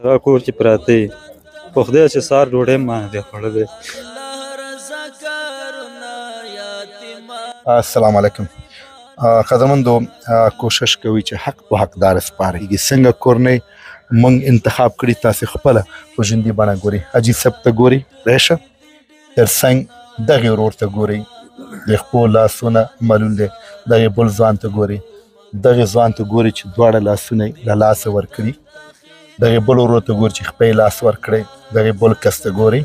را کور چې پراته یې په خدای چې سهار ډوډۍ ما نه دی خوړلی. السلام علیکم. قدرمندو کوشش کوي چې حق په حقدار سپاري. څنګه کورنۍ موږ انتخاب کړي تاسې خپله په ژوندي بڼه ګوري. حاجي صاحب ته ګوري ریشه ترڅنګ دغې ورور ته ګوري د خپو لاسونه معلول دی. دغې بل ځوان ته ګوري دغې ځوان ته ګوري چې دواړه لاسونه یې له لاسه ورکړي. دغې بل ورور ته ګوري چې خپه یې لاس ورکړی. دغې بل کس ته ګوري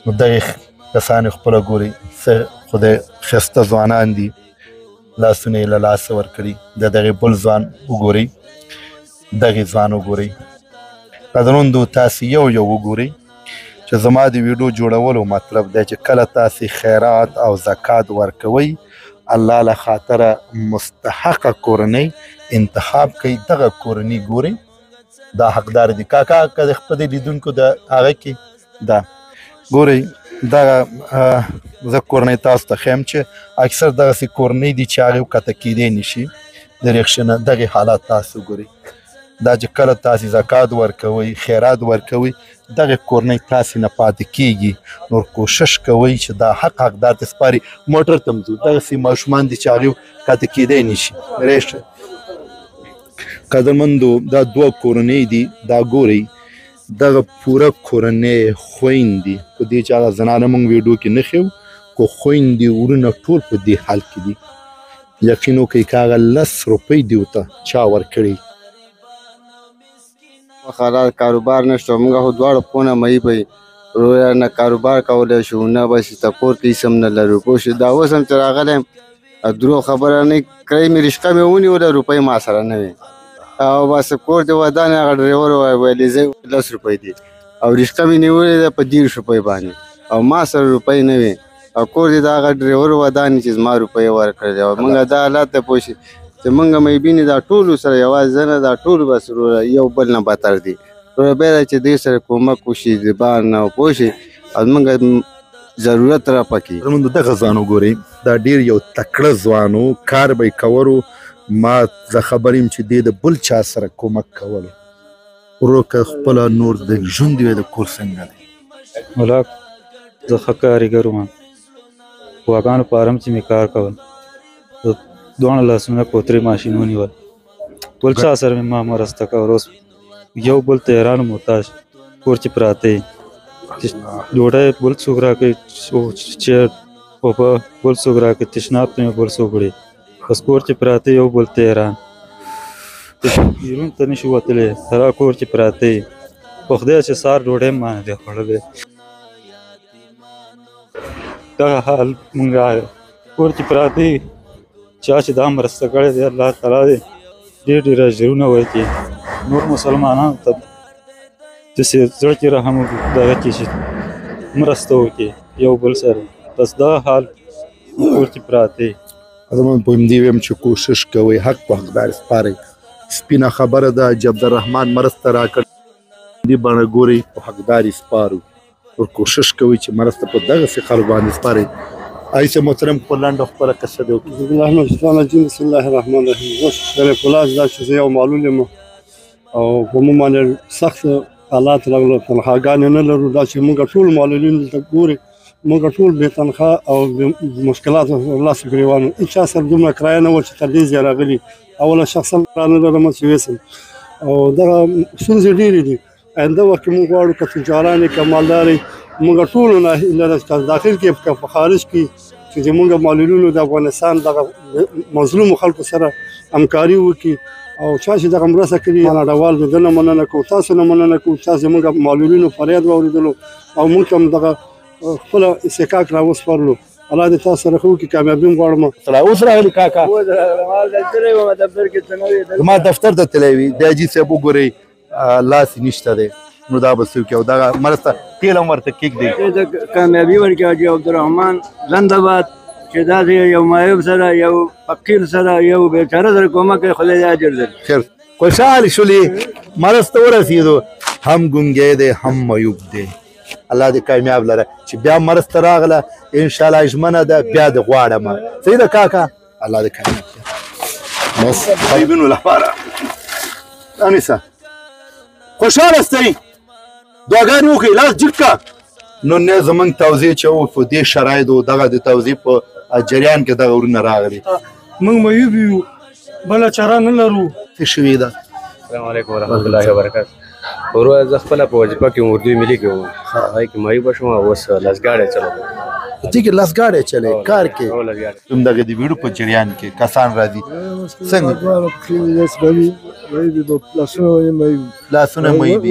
نو دغې کسان یې خپله ګوري څه خدای ښایسته ځوانان دي لاسونه یې له لاسه ورکړي. د دغې بل ځوان وګورئ دغې ځوان وګورئ. قدرمندو تاسې یو یو وګورئ چې زما د ویډیو جوړولو مطلب دی چې کله تاسې خیرات او زکات ورکوئ الله له خاطره مستحقه کورنۍ انتخاب کوي. دغه کورنۍ ګورئ دا حقدار دي. کاکا که د خپل لیدونکو د هغه کې دا ګورئ دغه زه کورنۍ تاسو ته ښیم چې اکثر دغسې کورنۍ دي چې هغې ورکته کیدی نشي د ریښې نه. دغې حالات تاسو ګورئ دا چې کله تاسې زکات ورکوئ خیرات ورکوئ دغې کورنۍ تاسې نه پاتې کیږي. نور کوشش کوئ چې دا حق حقدار ته سپاري. موټر ته م ځو دغسې ماشومان دي چې هغې ورکته کیدی نشي. ریښه قدرمندو دا دوه کورنۍ دي دا ګورئ دغه پوره کورنۍ خویندې په دې چې هغه زنانه موږ ویډیو کې نه ښیو خو خویندې ورونه ټول په دې حال کې دي. یقین وکړئ که هغه 10 روپۍ دې ورته چا ورکړی خلاص کاروبار نشته موږ خو دواړه پونه مهی به رویا نه کاروبار کولی شو نه بس ته کور کې هېڅ هم نه لرو پوه شو. دا اوس هم چې راغلی یم درو خبره نه کړی مې رشقه مې ونیوله روپۍ ما سره نه وې او بس کور دې ودانې هغه ډریور ویلې زه 10 روپۍ دي او رشقه مې نیولې ده په 10 روپۍ باندې او ما سره روپۍ نه وې او کور دې د هغه ډریور ودانې چې زما روپۍ ورکړلې او موږ دا حالات ته پوه شي چې موږ مېبینې دا ټولو سره یوازې زه نه دا ټول بس یو بل نه بدتر دي. بیا دا چې دوی سره کومک وشي د بار نه پوه شي او موږ ضرورت را پکې. دغه ځوان وګورئ دا ډېر یو تکړه ځوان و کار به یې کولو. ما زه خبر یم چې دې د بل چا سره کومک کولو. ورور که خپله نور د ژوند وی د کور څنګه دی؟ ولا زه ښه کارګر وم غواګانو په ارم چې مې کار کول دواړه لاسونه کوترې ماشین ونیول بل چا سره مې ما مرسته کول. اوس یو بل ته حیران محتاج کور چې پراته یې ډوډۍ بل څوک راکوي چیر اوبه بل څوک راکوي تشناب ته مې بل څوک وړي بس کور چې پراته یو بل ته حیران بیرون ته نشي وتلی. را کور چې پراته یې په خدای چې سهار ډوډۍ ما نه دی خوړلی. دغه حال مونږ کور چې پراته یې چا چې دا مرسته کړې دی الله تعالی دې ډېر ډېر اجرونه ورکړي. نور مسلمانانو ته داسې زړه کې رحم دغه کې چې مرسته وکړي یو بل سره. بس دا حال کور چې پراته یې زه په همدې ویم چې کوشش کوئ حق په حقدار سپارئ. سپینه خبره ده چې عبدالرحمن مرسته راکړ دې بڼه ګورئ په حقدار یې سپارو. ور کوشش کوئ چې مرسته په دغسې خلکو باندې سپارئ. ایسه محترم په لنډه خپله قصه دې وکړي. بسم الله الرحمن الرحیم. بسم الله الرحمن الرحیم. زه شریف الله دا چې زه یو معلول یم او په موږ باندې سخت حالات راغلل تنخواګانې نه لرو. دا چې موږ ټول معلولین دلته ګورئ موږ ټول بې تنخوا او مشکلاتو لاسه ګرېوان هېچا سره دومره کرایه نه وه چې تر دې ځای راغلي. اوله شخصا را نه لرم چې ویسم او دغه ستونزې ډېرې دي. آینده وخت کې موږ غواړو که تجاران یې که مالدار یې موږ ټولو نه هیله ده چې داخل کې که په خارج کې چې زموږ معلولینو د افغانستان دغه مظلومو خلکو سره همکاري وکړي او چا چې دغه مرسته کړي نړیوال د ده نه مننه کوو تاسو نه مننه کوو. تاسو زموږ معلولینو فریاد واورېدلو او موږ هم دغه خپله استحقاق راوسپارلو. الله دې تاسو سره ښه وکړي کامیابي م غواړم. اوس راغلي کاکا زما دفتر ته تللی وي د حاجي صاحب وګورئ لاس یې نشته دی نو دا به څه وکړي او دغه مرسته تیل هم ورته کېږدئ. کامیابي ورکړي حاجي عبدالرحمن زنده‌باد چې داسې یو معیوب سره یو فقیر سره یو بیچاره سره کومک کوي خدای دې اجر درکړي. خیر خوشحال شولې مرسته ورسېدو هم ګونګی دی هم معیوب دی. الله دې کامیاب لره چې بیا مرسته راغله انشاءالله ژمنه ده بیا دې غواړم. صحیح ده کاکا الله دې کامیاب کړي. بس طیبینو لپاره انیسه خوشحاله ستئ دعاګانې وکړئ لاس جګ کا نو نه زمونږ توضیح چې و په دې شرایطو دغه د توضیح په جریان کې دغه ورونه راغلي موږ معیوب یو بله چاره نه لرو څه شوي ده السلام علیکم ورحمۃ اللہ وبرکاتہ ورو زه خپله په وظیفه کې اردو ملي کې وم هغې کې معیوبه شوم او اوس لسګاډی چلوم تی کې لسګاډی چلی کار کې کوم دغه د ویډیو په جریان کې کسان راځي څنګه لاسونه معیوب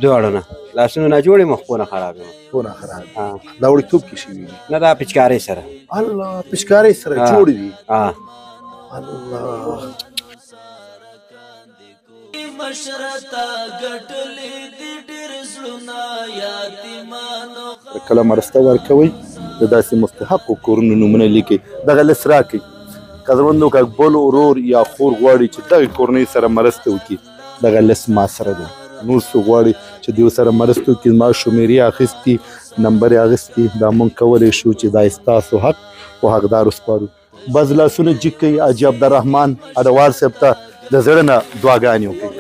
دواړه نه لاسونه ناجوړې مخونه خراب یم خونه خراب دا وړتوب کې شوي دي نه دا پچکارۍ سره الله پچکارۍ سره جوړ دي الله کله مرسته ورکوئ د داسې مستحقو کورونو نومونه لیکئ دغه لس راکئ قدرمندو که بل ورور یا خور غواړي چې دغې کورنۍ سره مرسته وکړي دغه لس ما سره دی نور څوک غواړي چې دیو سره مرسته وکړي زما شمیرې اخیستي نمبر یې اخیستي دا موږ کولی شو چې دا ستاسو حق او حقدارو سپارو بس لاسونه جګ کوئ حاجي عبدالرحمن اډوال صاحب ته د زړه نه دعاګانې وکړئ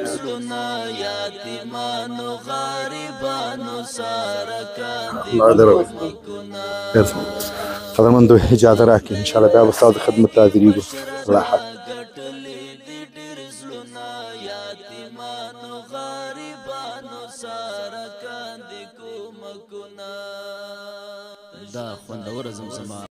قدرمندو اجازه راکړئ انشاءالله بیا به ستاسو خدمت ته حاضرېږو الله حافظ دا خوندوره زمزمه